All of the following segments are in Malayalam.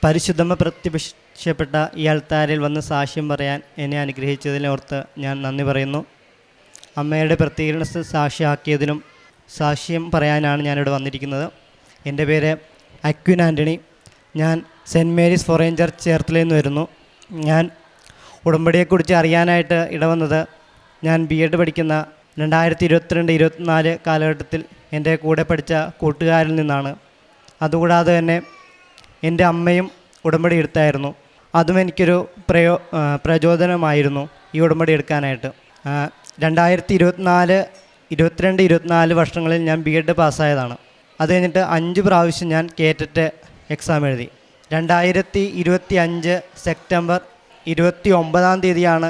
പരിശുദ്ധമ പ്രത്യക്ഷപ്പെട്ട ഈ അൾത്താരിൽ വന്ന് സാക്ഷ്യം പറയാൻ എന്നെ അനുഗ്രഹിച്ചതിനോർത്ത് ഞാൻ നന്ദി പറയുന്നു. അമ്മയുടെ പ്രത്യേകത സാക്ഷിയാക്കിയതിനും സാക്ഷ്യം പറയാനാണ് ഞാനിവിടെ വന്നിരിക്കുന്നത്. എൻ്റെ പേര് അക്വിൻ ആൻ്റണി. ഞാൻ സെൻറ്റ് മേരീസ് ഫോറേൻ ചർച്ച് ചേർത്തലയിൽ നിന്ന് വരുന്നു. ഞാൻ ഉടമ്പടിയെക്കുറിച്ച് അറിയാനായിട്ട് ഇടവന്നത് ഞാൻ BEd പഠിക്കുന്ന 2022-24 കാലഘട്ടത്തിൽ എൻ്റെ കൂടെ പഠിച്ച കൂട്ടുകാരിൽ നിന്നാണ്. അതുകൂടാതെ തന്നെ എൻ്റെ അമ്മയും ഉടമ്പടി എടുത്തായിരുന്നു. അതും എനിക്കൊരു പ്രചോദനമായിരുന്നു ഈ ഉടമ്പടി എടുക്കാനായിട്ട്. 2022-24 വർഷങ്ങളിൽ ഞാൻ BEd പാസ്സായതാണ്. അത് കഴിഞ്ഞിട്ട് 5 പ്രാവശ്യം ഞാൻ കേറ്ററ്റ് എക്സാം എഴുതി. 2025 സെപ്റ്റംബർ 29-ാം തീയതിയാണ്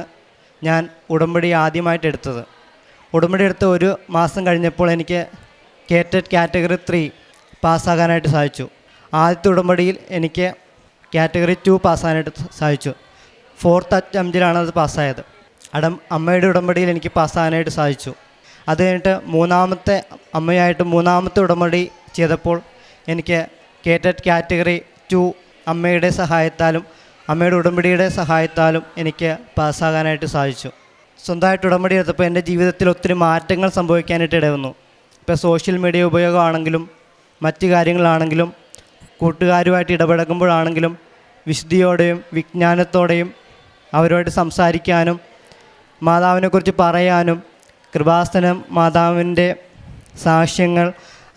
ഞാൻ ഉടമ്പടി ആദ്യമായിട്ട് എടുത്തത്. ഉടമ്പടി എടുത്ത് 1 മാസം കഴിഞ്ഞപ്പോൾ എനിക്ക് കേറ്ററ്റ് കാറ്റഗറി 3 പാസ്സാകാനായിട്ട് സാധിച്ചു. ആദ്യത്തെ ഉടമ്പടിയിൽ എനിക്ക് കാറ്റഗറി 2 പാസ്സാകാനായിട്ട് സാധിച്ചു. 4th അറ്റംപ്റ്റിലാണ് അത് പാസ്സായത്. അമ്മയുടെ ഉടമ്പടിയിൽ എനിക്ക് പാസ്സാകാനായിട്ട് സാധിച്ചു. അത് കഴിഞ്ഞിട്ട് അമ്മയായിട്ട് മൂന്നാമത്തെ ഉടമ്പടി ചെയ്തപ്പോൾ എനിക്ക് കേറ്ററ്റ് കാറ്റഗറി 2 അമ്മയുടെ സഹായത്താലും അമ്മയുടെ ഉടമ്പടിയുടെ സഹായത്താലും എനിക്ക് പാസ്സാകാനായിട്ട് സാധിച്ചു. സ്വന്തമായിട്ട് ഉടമ്പടി എടുത്തപ്പോൾ എൻ്റെ ജീവിതത്തിൽ ഒത്തിരി മാറ്റങ്ങൾ സംഭവിക്കാനായിട്ട് ഇടവന്നു. ഇപ്പോൾ സോഷ്യൽ മീഡിയ ഉപയോഗമാണെങ്കിലും മറ്റു കാര്യങ്ങളാണെങ്കിലും കൂട്ടുകാരുമായിട്ട് ഇടപഴകുമ്പോഴാണെങ്കിലും വിശുദ്ധിയോടെയും വിജ്ഞാനത്തോടെയും അവരുമായിട്ട് സംസാരിക്കാനും മാതാവിനെക്കുറിച്ച് പറയാനും കൃപാസനം മാതാവിൻ്റെ സാക്ഷ്യങ്ങൾ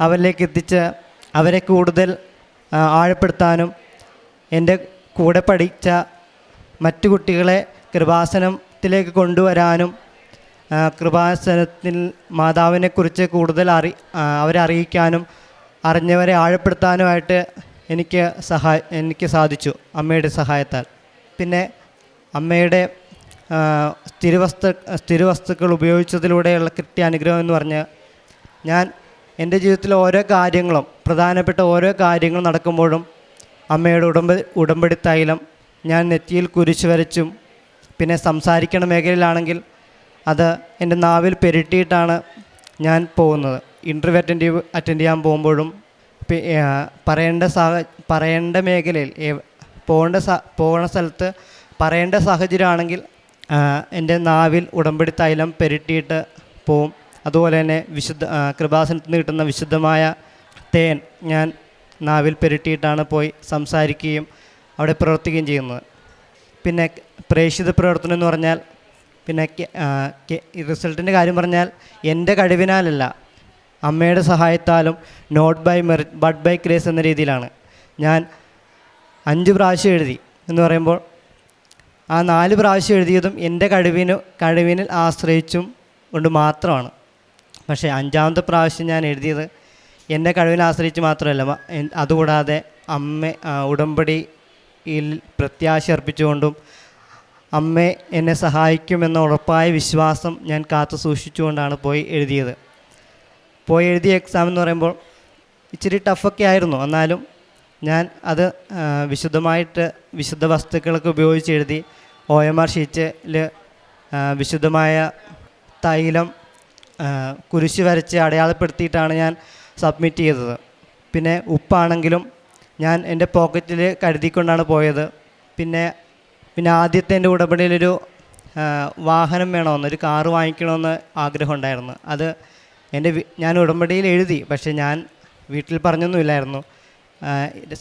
അവരിലേക്ക് എത്തിച്ച് അവരെ കൂടുതൽ ആഴപ്പെടുത്താനും എൻ്റെ കൂടെ പഠിച്ച മറ്റു കുട്ടികളെ കൃപാസനത്തിലേക്ക് കൊണ്ടുവരാനും കൃപാസനത്തിൽ മാതാവിനെക്കുറിച്ച് കൂടുതൽ അവരെ അറിയിക്കാനും അറിഞ്ഞവരെ ആഴപ്പെടുത്താനുമായിട്ട് എനിക്ക് സാധിച്ചു അമ്മയുടെ സഹായത്താൽ. പിന്നെ അമ്മയുടെ സ്ഥിരവസ്തുക്കൾ ഉപയോഗിച്ചതിലൂടെയുള്ള കിട്ടിയ അനുഗ്രഹം എന്ന് പറഞ്ഞാൽ ഞാൻ എൻ്റെ ജീവിതത്തിൽ ഓരോ കാര്യങ്ങളും പ്രധാനപ്പെട്ട ഓരോ കാര്യങ്ങളും നടക്കുമ്പോഴും അമ്മയുടെ ഉടമ്പടി തൈലം ഞാൻ നെറ്റിയിൽ കുരിശ് വരച്ചും പിന്നെ സംസാരിക്കണ മേഖലയിലാണെങ്കിൽ അത് എൻ്റെ നാവിൽ പെരുട്ടിയിട്ടാണ് ഞാൻ പോകുന്നത്. ഇൻ്റർവ്യൂ അറ്റൻഡ് ചെയ്യാൻ പോകുമ്പോഴും പറയേണ്ട മേഖലയിൽ പോകുന്ന സ്ഥലത്ത് പറയേണ്ട സാഹചര്യമാണെങ്കിൽ എൻ്റെ നാവിൽ ഉടമ്പടി തൈലം പെരുട്ടിയിട്ട് പോവും. അതുപോലെ തന്നെ കൃപാസനത്തിൽ നിന്ന് കിട്ടുന്ന വിശുദ്ധമായ തേൻ ഞാൻ നാവിൽ പെരുട്ടിയിട്ടാണ് പോയി സംസാരിക്കുകയും അവിടെ പ്രവർത്തിക്കുകയും ചെയ്യുന്നത്. പിന്നെ പ്രേക്ഷിത പ്രവർത്തനം എന്ന് പറഞ്ഞാൽ പിന്നെ റിസൾട്ടിൻ്റെ കാര്യം പറഞ്ഞാൽ എൻ്റെ കഴിവിനാലല്ല, അമ്മയുടെ സഹായത്താലും not by merit but by grace എന്ന രീതിയിലാണ്. ഞാൻ 5 പ്രാവശ്യം എഴുതി എന്ന് പറയുമ്പോൾ ആ 4 പ്രാവശ്യം എഴുതിയതും എൻ്റെ കഴിവിനിൽ ആശ്രയിച്ചും കൊണ്ട് മാത്രമാണ്. പക്ഷേ 5ാമത്തെ പ്രാവശ്യം ഞാൻ എഴുതിയത് എൻ്റെ കഴിവിനെ ആശ്രയിച്ച് മാത്രമല്ല, അതുകൂടാതെ ഉടമ്പടിയിൽ പ്രത്യാശ അർപ്പിച്ചുകൊണ്ടും അമ്മ എന്നെ സഹായിക്കുമെന്ന ഉറപ്പായ വിശ്വാസം ഞാൻ കാത്തു സൂക്ഷിച്ചുകൊണ്ടാണ് പോയി എഴുതിയത്. എഴുതിയ എക്സാം എന്ന് പറയുമ്പോൾ ഇച്ചിരി ടഫൊക്കെ ആയിരുന്നു. എന്നാലും ഞാൻ അത് വിശുദ്ധ വസ്തുക്കളൊക്കെ ഉപയോഗിച്ച് എഴുതി. OMR ഷീറ്റിൽ വിശുദ്ധമായ തൈലം കുരിശ് വരച്ച് അടയാളപ്പെടുത്തിയിട്ടാണ് ഞാൻ സബ്മിറ്റ് ചെയ്തത്. പിന്നെ ഉപ്പാണെങ്കിലും ഞാൻ എൻ്റെ പോക്കറ്റിൽ കരുതിക്കൊണ്ടാണ് പോയത്. പിന്നെ ആദ്യത്തെ എൻ്റെ ഉടമ്പടിയിലൊരു വാഹനം വേണമെന്ന്, ഒരു കാറ് വാങ്ങിക്കണമെന്ന് ആഗ്രഹം ഉണ്ടായിരുന്നു. അത് ഞാൻ ഉടമ്പടിയിൽ എഴുതി, പക്ഷേ ഞാൻ വീട്ടിൽ പറഞ്ഞൊന്നുമില്ലായിരുന്നു.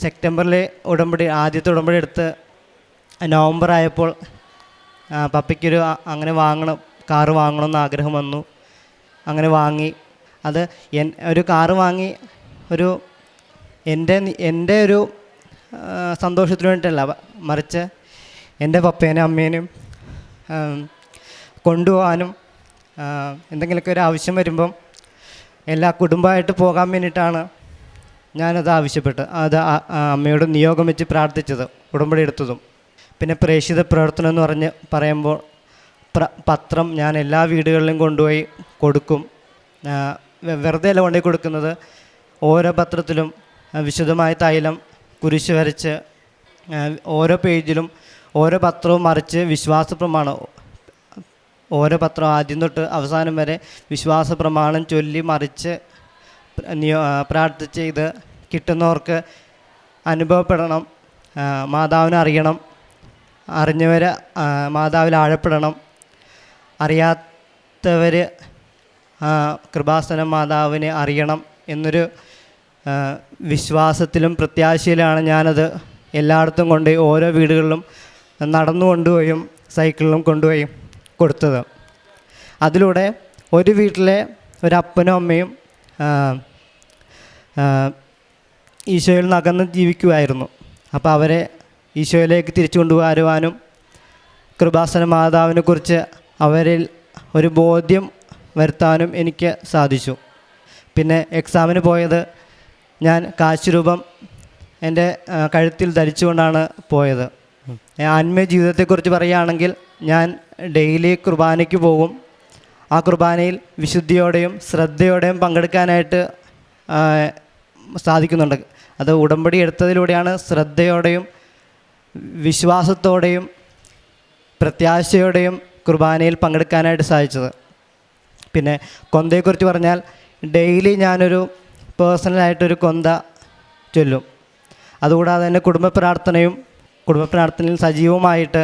സെപ്റ്റംബറിൽ ആദ്യത്തെ ഉടമ്പടി എടുത്ത് നവംബർ ആയപ്പോൾ പപ്പയ്ക്കൊരു കാറ് വാങ്ങണമെന്ന് ആഗ്രഹം വന്നു. അങ്ങനെ വാങ്ങി. അത് ഒരു കാറ് വാങ്ങി എൻ്റെ ഒരു സന്തോഷത്തിന് വേണ്ടിയിട്ടല്ല, മറിച്ച് എൻ്റെ പപ്പേനും അമ്മേനും കൊണ്ടുപോകാനും എന്തെങ്കിലുമൊക്കെ ഒരു ആവശ്യം വരുമ്പം എല്ലാ കുടുംബമായിട്ട് പോകാൻ വേണ്ടിയിട്ടാണ് ഞാനത് ആവശ്യപ്പെട്ടത്. അത് അമ്മയോട് നിയോഗം വെച്ച് പ്രാർത്ഥിച്ചത്, ഉടമ്പടി എടുത്തതും. പിന്നെ പ്രേക്ഷിത പ്രവർത്തനം എന്ന് പറയുമ്പോൾ പത്രം ഞാൻ എല്ലാ വീടുകളിലും കൊണ്ടുപോയി കൊടുക്കും. വെറുതെ അല്ല കൊണ്ടുപോയി കൊടുക്കുന്നത്. ഓരോ പത്രത്തിലും വിശുദ്ധമായ തൈലം കുരിശ് വരച്ച് ഓരോ പേജിലും ഓരോ പത്രവും മറിച്ച് വിശ്വാസ പ്രമാണം, ഓരോ പത്രം ആദ്യം തൊട്ട് അവസാനം വരെ വിശ്വാസ പ്രമാണം ചൊല്ലി മറിച്ച് പ്രാർത്ഥിച്ച് ഇത് കിട്ടുന്നവർക്ക് അനുഭവപ്പെടണം, മാതാവിനെ അറിയണം, അറിഞ്ഞവർ മാതാവിൽ ആഴപ്പെടണം, അറിയാത്തവർ കൃപാസന മാതാവിനെ അറിയണം എന്നൊരു വിശ്വാസത്തിലും പ്രത്യാശയിലാണ് ഞാനത് എല്ലായിടത്തും കൊണ്ടുപോയി ഓരോ വീടുകളിലും നടന്നു കൊണ്ടുപോയും സൈക്കിളിലും കൊണ്ടുപോയി കൊടുത്തത്. അതിലൂടെ ഒരു വീട്ടിലെ ഒരപ്പനും അമ്മയും ഈശോയിൽ നിന്ന് അകന്ന് ജീവിക്കുമായിരുന്നു. അപ്പോൾ അവരെ ഈശോയിലേക്ക് തിരിച്ചു കൊണ്ടുവരുവാനും കൃപാസന മാതാവിനെക്കുറിച്ച് അവരിൽ ഒരു ബോധ്യം വരുത്താനും എനിക്ക് സാധിച്ചു. പിന്നെ എക്സാമിന് പോയത് ഞാൻ കാശുരൂപം എൻ്റെ കഴുത്തിൽ ധരിച്ചുകൊണ്ടാണ് പോയത്. ആത്മീയ ജീവിതത്തെക്കുറിച്ച് പറയുകയാണെങ്കിൽ ഞാൻ ഡെയിലി കുർബാനയ്ക്ക് പോകും. ആ കുർബാനയിൽ വിശുദ്ധിയോടെയും ശ്രദ്ധയോടെയും പങ്കെടുക്കാനായിട്ട് സാധിക്കുന്നുണ്ട്. അത് ഉടമ്പടി എടുത്തതിലൂടെയാണ് ശ്രദ്ധയോടെയും വിശ്വാസത്തോടെയും പ്രത്യാശയോടെയും കുർബാനയിൽ പങ്കെടുക്കാനായിട്ട് സാധിച്ചത്. പിന്നെ കൊന്തയെക്കുറിച്ച് പറഞ്ഞാൽ ഡെയിലി ഞാനൊരു പേഴ്സണലായിട്ടൊരു കൊന്ത ചൊല്ലും. അതുകൂടാതെ തന്നെ കുടുംബ പ്രാർത്ഥനയിൽ സജീവമായിട്ട്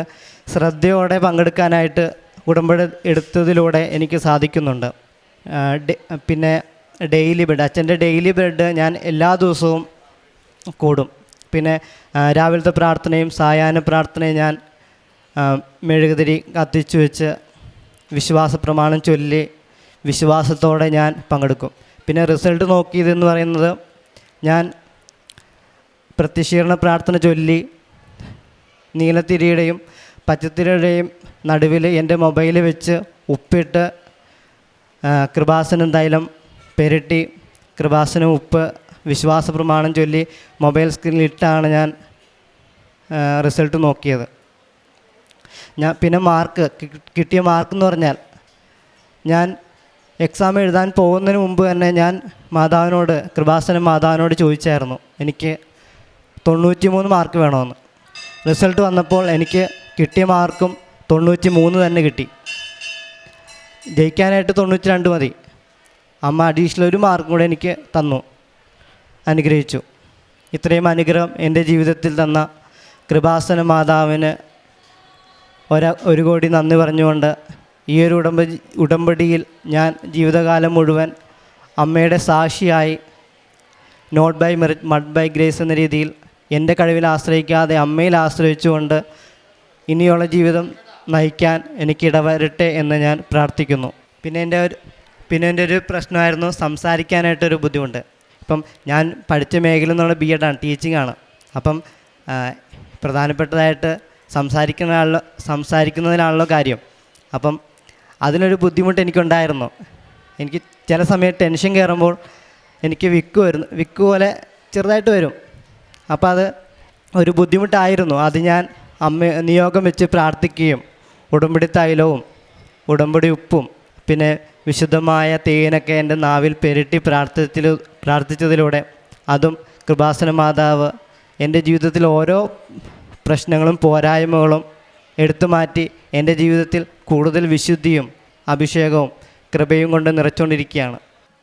ശ്രദ്ധയോടെ പങ്കെടുക്കാനായിട്ട് ഉടമ്പടി എടുത്തതിലൂടെ എനിക്ക് സാധിക്കുന്നുണ്ട്. പിന്നെ ഡെയിലി ബ്രെഡ്, അച്ഛൻ്റെ ഡെയിലി ബ്രെഡ് ഞാൻ എല്ലാ ദിവസവും കൂടും. പിന്നെ രാവിലത്തെ പ്രാർത്ഥനയും സായാഹ്ന പ്രാർത്ഥനയും ഞാൻ മെഴുകുതിരി കത്തിച്ചു വെച്ച് വിശ്വാസ പ്രമാണം ചൊല്ലി വിശ്വാസത്തോടെ ഞാൻ പങ്കെടുക്കും. പിന്നെ റിസൾട്ട് നോക്കിയതെന്ന് പറയുന്നത് ഞാൻ പ്രത്യക്ഷീകരണ പ്രാർത്ഥന ചൊല്ലി നീലത്തിരിയുടെയും പച്ചത്തിരിയുടെയും നടുവിൽ എൻ്റെ മൊബൈൽ വെച്ച് ഉപ്പിട്ട് കൃപാസനം തൈലം പെരട്ടി കൃപാസനം ഉപ്പ് വിശ്വാസ പ്രമാണം ചൊല്ലി മൊബൈൽ സ്ക്രീനിലിട്ടാണ് ഞാൻ റിസൾട്ട് നോക്കിയത്. പിന്നെ കിട്ടിയ മാർക്കെന്ന് പറഞ്ഞാൽ ഞാൻ എക്സാം എഴുതാൻ പോകുന്നതിന് മുമ്പ് തന്നെ ഞാൻ കൃപാസന മാതാവിനോട് ചോദിച്ചായിരുന്നു എനിക്ക് 93 മാർക്ക് വേണമെന്ന്. റിസൾട്ട് വന്നപ്പോൾ എനിക്ക് കിട്ടിയ മാർക്കും 93 തന്നെ കിട്ടി. ജയിക്കാനായിട്ട് 92 മതി. അമ്മ അഡീഷണൽ ഒരു മാർക്കും കൂടെ എനിക്ക് തന്നു, അനുഗ്രഹിച്ചു. ഇത്രയും അനുഗ്രഹം എൻ്റെ ജീവിതത്തിൽ തന്ന കൃപാസന മാതാവിന് ഒരു കോടി നന്ദി പറഞ്ഞുകൊണ്ട് ഈ ഒരു ഉടമ്പടിയിൽ ഞാൻ ജീവിതകാലം മുഴുവൻ അമ്മയുടെ സാക്ഷിയായി not by merit but by grace എന്ന രീതിയിൽ എൻ്റെ കഴിവിൽ ആശ്രയിക്കാതെ അമ്മയിൽ ആശ്രയിച്ചുകൊണ്ട് ഇനിയുള്ള ജീവിതം നയിക്കാൻ എനിക്കിടവരട്ടെ എന്ന് ഞാൻ പ്രാർത്ഥിക്കുന്നു. പിന്നെ എൻ്റെ ഒരു പ്രശ്നമായിരുന്നു സംസാരിക്കാനായിട്ടൊരു ബുദ്ധിമുട്ട്. ഇപ്പം ഞാൻ പഠിച്ച മേഖല എന്നുള്ള BEd ആണ്, ടീച്ചിങ് ആണ്. അപ്പം പ്രധാനപ്പെട്ടതായിട്ട് സംസാരിക്കുന്നതിനാണല്ലോ കാര്യം. അപ്പം അതിനൊരു ബുദ്ധിമുട്ട് എനിക്കുണ്ടായിരുന്നു. എനിക്ക് ചില സമയം ടെൻഷൻ കയറുമ്പോൾ എനിക്ക് വിക്ക് പോലെ ചെറുതായിട്ട് വരും. അപ്പോൾ അത് ഒരു ബുദ്ധിമുട്ടായിരുന്നു. അത് ഞാൻ നിയോഗം വെച്ച് പ്രാർത്ഥിക്കുകയും ഉടമ്പടി തൈലവും ഉടമ്പടി ഉപ്പും പിന്നെ വിശുദ്ധമായ തേനൊക്കെ എൻ്റെ നാവിൽ പെരട്ടി പ്രാർത്ഥിച്ചതിലൂടെ അതും കൃപാസന മാതാവ് എൻ്റെ ജീവിതത്തിൽ ഓരോ പ്രശ്നങ്ങളും പോരായ്മകളും എടുത്തു മാറ്റി എൻ്റെ ജീവിതത്തിൽ കൂടുതൽ വിശുദ്ധിയും അഭിഷേകവും കൃപയും കൊണ്ട് നിറച്ചുകൊണ്ടിരിക്കുകയാണ്.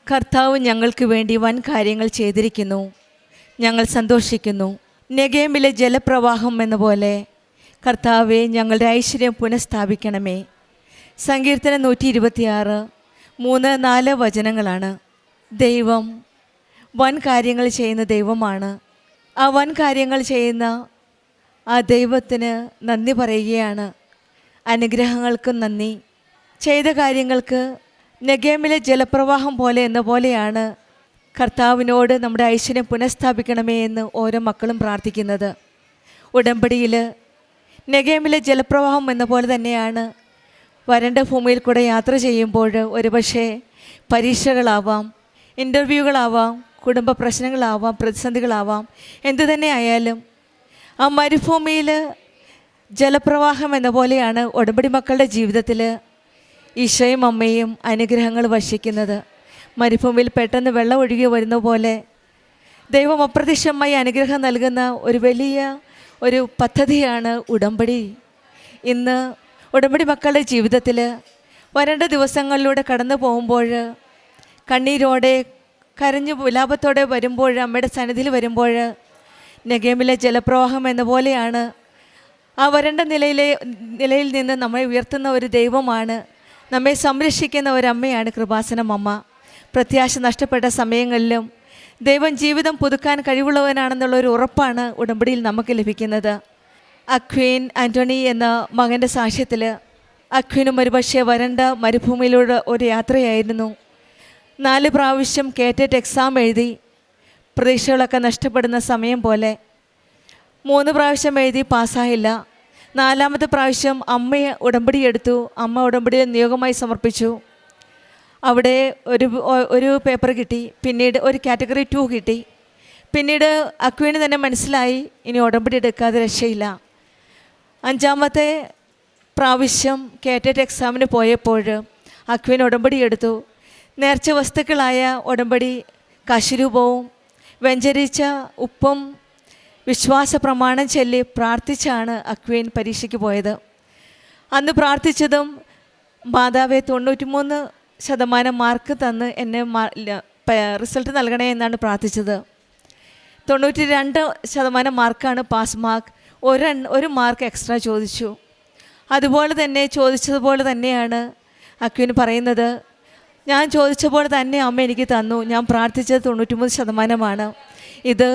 കർത്താവ് ഞങ്ങൾക്ക് വേണ്ടി വൻ കാര്യങ്ങൾ ചെയ്തിരിക്കുന്നു. ഞങ്ങൾ സന്തോഷിക്കുന്നു. നെഗേമിലെ ജലപ്രവാഹം എന്ന പോലെ കർത്താവെ ഞങ്ങളുടെ ഐശ്വര്യം പുനഃസ്ഥാപിക്കണമേ. സങ്കീർത്തനം 126 3-4 വചനങ്ങളാണ്. ദൈവം വൻ കാര്യങ്ങൾ ചെയ്യുന്ന ദൈവമാണ്. ആ വൻ കാര്യങ്ങൾ ചെയ്യുന്ന ആ ദൈവത്തിന് നന്ദി പറയുകയാണ്. അനുഗ്രഹങ്ങൾക്കും നന്ദി. ചെയ്ത കാര്യങ്ങൾക്ക് നെഗേമിലെ ജലപ്രവാഹം പോലെ എന്ന പോലെയാണ് കർത്താവിനോട് നമ്മുടെ ഐശ്വര്യം പുനഃസ്ഥാപിക്കണമേ എന്ന് ഓരോ മക്കളും പ്രാർത്ഥിക്കുന്നത്. ഉടമ്പടിയിൽ നെഗേമിലെ ജലപ്രവാഹം എന്ന പോലെ തന്നെയാണ് വരണ്ട ഭൂമിയിൽ കൂടെ യാത്ര ചെയ്യുമ്പോൾ ഒരുപക്ഷെ പരീക്ഷകളാവാം, ഇൻ്റർവ്യൂകളാവാം, കുടുംബ പ്രശ്നങ്ങളാവാം, പ്രതിസന്ധികളാവാം, എന്തു തന്നെ ആയാലും ആ മരുഭൂമിയിൽ ജലപ്രവാഹം എന്ന പോലെയാണ് ഉടമ്പടി മക്കളുടെ ജീവിതത്തിൽ ഈശോയും അമ്മയും അനുഗ്രഹങ്ങൾ വർഷിക്കുന്നത്. മരുഭൂമിയിൽ പെട്ടെന്ന് വെള്ളം ഒഴുകി വരുന്ന പോലെ ദൈവം അപ്രത്യക്ഷമായി അനുഗ്രഹം നൽകുന്ന ഒരു വലിയ ഒരു പദ്ധതിയാണ് ഉടമ്പടി. ഇന്ന് ഉടമ്പടി മക്കളുടെ ജീവിതത്തിൽ വരേണ്ട ദിവസങ്ങളിലൂടെ കടന്നു പോകുമ്പോൾ കണ്ണീരോടെ കരഞ്ഞു വിലാപത്തോടെ വരുമ്പോൾ അമ്മയുടെ സന്നിധിയിൽ വരുമ്പോൾ നെഗേമിലെ ജലപ്രവാഹം എന്ന പോലെയാണ്. ആ വരണ്ട നിലയിൽ നിന്ന് നമ്മെ ഉയർത്തുന്ന ഒരു ദൈവമാണ്, നമ്മെ സംരക്ഷിക്കുന്ന ഒരമ്മയാണ് കൃപാസനം അമ്മ. പ്രത്യാശ നഷ്ടപ്പെട്ട സമയങ്ങളിലും ദൈവം ജീവിതം പുതുക്കാൻ കഴിവുള്ളവനാണെന്നുള്ളൊരു ഉറപ്പാണ് ഉടമ്പടിയിൽ നമുക്ക് ലഭിക്കുന്നത്. അക്വീൻ ആൻ്റണി എന്ന മകൻ്റെ സാക്ഷ്യത്തിൽ അക്വീനും ഒരുപക്ഷെ വരണ്ട മരുഭൂമിയിലൂടെ ഒരു യാത്രയായിരുന്നു. 4 പ്രാവശ്യം കേറ്ററ്റ് എക്സാം എഴുതി, പ്രതീക്ഷകളൊക്കെ നഷ്ടപ്പെടുന്ന സമയം പോലെ 3 പ്രാവശ്യം എഴുതി പാസ്സായില്ല. 4ാമത്തെ പ്രാവശ്യം അമ്മയെ ഉടമ്പടി എടുത്തു. അമ്മ ഉടമ്പടിയിൽ നിയോഗമായി സമർപ്പിച്ചു. അവിടെ ഒരു പേപ്പർ കിട്ടി, പിന്നീട് ഒരു കാറ്റഗറി 2 കിട്ടി. പിന്നീട് അക്വീന് തന്നെ മനസ്സിലായി ഇനി ഉടമ്പടി എടുക്കാതെ രക്ഷയില്ല. 5ാമത്തെ പ്രാവശ്യം കേറ്ററ്റ് എക്സാമിന് പോയപ്പോൾ അക്വീൻ ഉടമ്പടി എടുത്തു. നേർച്ച വസ്തുക്കളായ ഉടമ്പടി കാശിരൂപവും വെഞ്ചരിച്ച ഉപ്പും വിശ്വാസ പ്രമാണം ചൊല്ലി പ്രാർത്ഥിച്ചാണ് അക്വീൻ പരീക്ഷയ്ക്ക് പോയത്. അന്ന് പ്രാർത്ഥിച്ചതും മാതാവെ 93% മാർക്ക് തന്ന് എന്നെ റിസൾട്ട് നൽകണേ എന്നാണ് പ്രാർത്ഥിച്ചത്. 92% മാർക്കാണ് പാസ് മാർക്ക്. ഒരു മാർക്ക് എക്സ്ട്രാ ചോദിച്ചു. അതുപോലെ തന്നെ ചോദിച്ചതുപോലെ തന്നെയാണ് അക്വീൻ പറയുന്നത്, ഞാൻ ചോദിച്ച പോലെ തന്നെ അമ്മ എനിക്ക് തന്നു. ഞാൻ പ്രാർത്ഥിച്ചത് 93%. ഇത്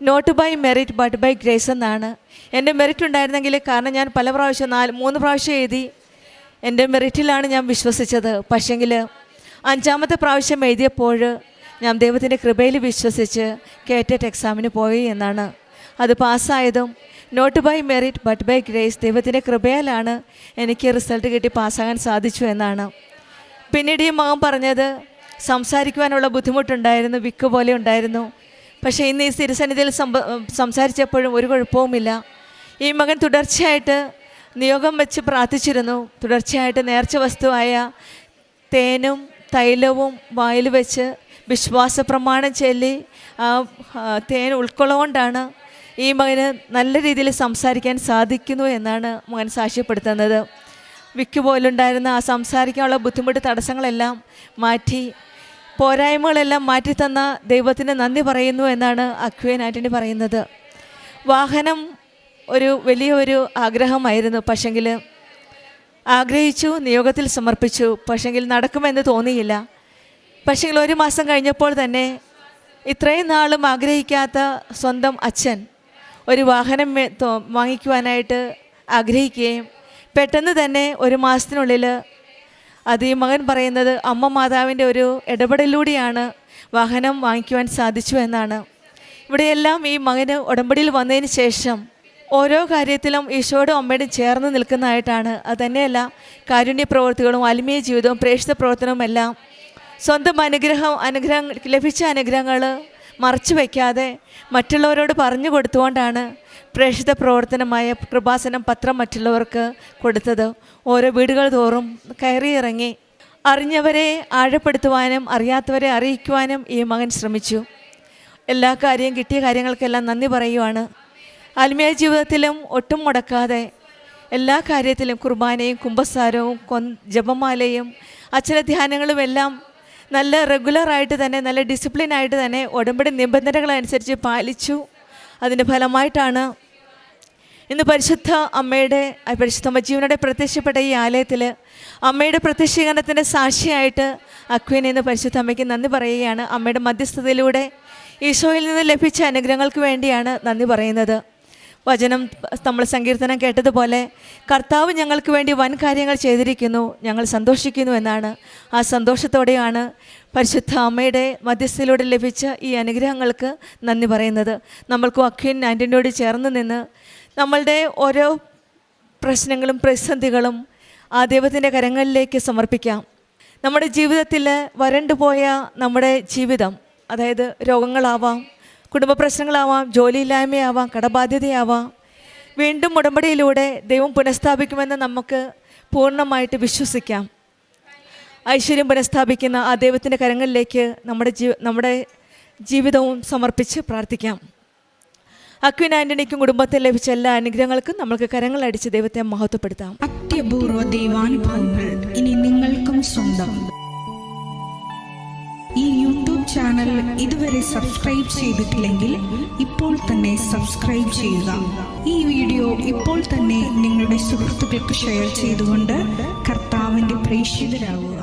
not by merit but by grace എന്നാണ്. എൻ്റെ മെറിറ്റ് ഉണ്ടായിരുന്നെങ്കിൽ, കാരണം ഞാൻ പല പ്രാവശ്യം 3 പ്രാവശ്യം എഴുതി, എൻ്റെ മെറിറ്റിലാണ് ഞാൻ വിശ്വസിച്ചത്. പക്ഷേങ്കിൽ 5ാമത്തെ പ്രാവശ്യം എഴുതിയപ്പോൾ ഞാൻ ദൈവത്തിൻ്റെ കൃപയിൽ വിശ്വസിച്ച് കേറ്ററ്റ് എക്സാമിന് പോയി എന്നാണ്. അത് പാസ്സായതും not by merit but by grace, ദൈവത്തിൻ്റെ കൃപയാലാണ് എനിക്ക് റിസൾട്ട് കിട്ടി പാസ്സാകാൻ സാധിച്ചു എന്നാണ്. പിന്നീട് ഈ മകൻ പറഞ്ഞത് സംസാരിക്കുവാനുള്ള ബുദ്ധിമുട്ടുണ്ടായിരുന്നു, വിക്ക് പോലെ ഉണ്ടായിരുന്നു. പക്ഷേ ഇന്ന് ഈ തിരുസന്നിധിയിൽ സംസാരിച്ചപ്പോഴും ഒരു കുഴപ്പവുമില്ല. ഈ മകൻ തുടർച്ചയായിട്ട് നിയോഗം വെച്ച് പ്രാർത്ഥിച്ചിരുന്നു. തുടർച്ചയായിട്ട് നേർച്ച വസ്തുവായ തേനും തൈലവും വായിൽ വെച്ച് വിശ്വാസ പ്രമാണം ചൊല്ലി തേൻ ഉൾക്കൊള്ളുകൊണ്ടാണ് ഈ മകന് നല്ല രീതിയിൽ സംസാരിക്കാൻ സാധിക്കുന്നു എന്നാണ് മകൻ സാക്ഷ്യപ്പെടുത്തുന്നത്. വിക്ക് പോലുണ്ടായിരുന്ന ആ സംസാരിക്കാനുള്ള ബുദ്ധിമുട്ട് തടസ്സങ്ങളെല്ലാം മാറ്റി, പോരായ്മകളെല്ലാം മാറ്റിത്തന്ന ദൈവത്തിന് നന്ദി പറയുന്നു എന്നാണ് അക്വീൻ ആൻ്റണി പറയുന്നത്. വാഹനം വലിയൊരു ആഗ്രഹമായിരുന്നു. പക്ഷെങ്കിൽ ആഗ്രഹിച്ചു, നിയോഗത്തിൽ സമർപ്പിച്ചു. പക്ഷെങ്കിൽ നടക്കുമെന്ന് തോന്നിയില്ല. പക്ഷെങ്കിൽ 1 മാസം കഴിഞ്ഞപ്പോൾ തന്നെ ഇത്രയും നാളും ആഗ്രഹിക്കാത്ത സ്വന്തം അച്ഛൻ ഒരു വാഹനം വാങ്ങിക്കുവാനായിട്ട് ആഗ്രഹിക്കുകയും പെട്ടെന്ന് തന്നെ 1 മാസത്തിനുള്ളിൽ, അത് ഈ മകൻ പറയുന്നത് അമ്മ മാതാവിൻ്റെ ഒരു ഇടപെടലിലൂടെയാണ് വാഹനം വാങ്ങിക്കുവാൻ സാധിച്ചു എന്നാണ്. ഇവിടെയെല്ലാം ഈ മകന് ഉടമ്പടിയിൽ വന്നതിന് ശേഷം ഓരോ കാര്യത്തിലും ഈശോയോടും അമ്മയോടും ചേർന്ന് നിൽക്കുന്നതായിട്ടാണ്. അത് തന്നെയല്ല, കാരുണ്യ പ്രവർത്തികളും ആത്മീയ ജീവിതവും പ്രേക്ഷിത പ്രവർത്തനവും എല്ലാം സ്വന്തം അനുഗ്രഹം ലഭിച്ച അനുഗ്രഹങ്ങൾ മറച്ചു വയ്ക്കാതെ മറ്റുള്ളവരോട് പറഞ്ഞു കൊടുത്തുകൊണ്ടാണ് പ്രേക്ഷിത പ്രവർത്തനമായ കൃപാസനം പത്രം മറ്റുള്ളവർക്ക് കൊടുത്തത്. ഓരോ വീടുകൾ തോറും കയറിയിറങ്ങി അറിഞ്ഞവരെ ആഴപ്പെടുത്തുവാനും അറിയാത്തവരെ അറിയിക്കുവാനും ഈ മകൻ ശ്രമിച്ചു. എല്ലാ കാര്യവും കിട്ടിയ കാര്യങ്ങൾക്കെല്ലാം നന്ദി പറയുവാണ്. ആത്മീയ ജീവിതത്തിലും ഒട്ടും മുടക്കാതെ എല്ലാ കാര്യത്തിലും കുർബാനയും കുമ്പസാരവും ജപമാലയും അച്ഛന ധ്യാനങ്ങളും എല്ലാം നല്ല റെഗുലറായിട്ട് തന്നെ, നല്ല ഡിസിപ്ലിനായിട്ട് തന്നെ ഉടമ്പടി നിബന്ധനകളനുസരിച്ച് പാലിച്ചു. അതിൻ്റെ ഫലമായിട്ടാണ് ഇന്ന് പരിശുദ്ധ അമ്മജീവനോടെ പ്രത്യക്ഷപ്പെട്ട ഈ ആലയത്തിൽ അമ്മയുടെ പ്രത്യക്ഷീകരണത്തിൻ്റെ സാക്ഷിയായിട്ട് അക്വീൻ ഇന്ന് പരിശുദ്ധ അമ്മയ്ക്ക് നന്ദി പറയുകയാണ്. അമ്മയുടെ മധ്യസ്ഥതയിലൂടെ ഈശോയിൽ നിന്ന് ലഭിച്ച അനുഗ്രഹങ്ങൾക്ക് വേണ്ടിയാണ് നന്ദി പറയുന്നത്. വചനം നമ്മൾ സങ്കീർത്തനം കേട്ടതുപോലെ കർത്താവ് ഞങ്ങൾക്ക് വേണ്ടി വൻ കാര്യങ്ങൾ ചെയ്തിരിക്കുന്നു, ഞങ്ങൾ സന്തോഷിക്കുന്നു എന്നാണ്. ആ സന്തോഷത്തോടെയാണ് പരിശുദ്ധ അമ്മയുടെ മധ്യസ്ഥയിലൂടെ ലഭിച്ച ഈ അനുഗ്രഹങ്ങൾക്ക് നന്ദി പറയുന്നത്. നമ്മൾക്കും അക്വീൻ ആൻ്റണിയോട് ചേർന്ന് നിന്ന് നമ്മളുടെ ഓരോ പ്രശ്നങ്ങളും പ്രതിസന്ധികളും ആ ദൈവത്തിൻ്റെ കരങ്ങളിലേക്ക് സമർപ്പിക്കാം. നമ്മുടെ ജീവിതത്തിൽ വരണ്ടുപോയ നമ്മുടെ ജീവിതം, അതായത് രോഗങ്ങളാവാം, കുടുംബ പ്രശ്നങ്ങളാവാം, ജോലിയില്ലായ്മയാവാം, കടബാധ്യതയാവാം, വീണ്ടും ഉടമ്പടിയിലൂടെ ദൈവം പുനഃസ്ഥാപിക്കുമെന്ന് നമുക്ക് പൂർണ്ണമായിട്ട് വിശ്വസിക്കാം. ഐശ്വര്യം പുനഃസ്ഥാപിക്കുന്ന ആ ദൈവത്തിൻ്റെ കരങ്ങളിലേക്ക് നമ്മുടെ ജീവിതവും സമർപ്പിച്ച് പ്രാർത്ഥിക്കാം. അക്വീൻ ആൻ്റണിക്കും കുടുംബത്തിൽ ലഭിച്ച എല്ലാ അനുഗ്രഹങ്ങൾക്കും നമുക്ക് കരങ്ങളടിച്ച് ദൈവത്തെ മഹത്വപ്പെടുത്താം. അത്യപൂർവ ദൈവാനുഭവങ്ങൾ ഇനി നിങ്ങൾക്കും സ്വന്തം. ഈ യൂട്യൂബ് ചാനൽ ഇതുവരെ സബ്സ്ക്രൈബ് ചെയ്തിട്ടില്ലെങ്കിൽ ഇപ്പോൾ തന്നെ സബ്സ്ക്രൈബ് ചെയ്യുക. ഈ വീഡിയോ ഇപ്പോൾ തന്നെ നിങ്ങളുടെ സുഹൃത്തുക്കൾക്ക് ഷെയർ ചെയ്തുകൊണ്ട് കർത്താവിൻ്റെ പ്രേക്ഷിതരാകുക.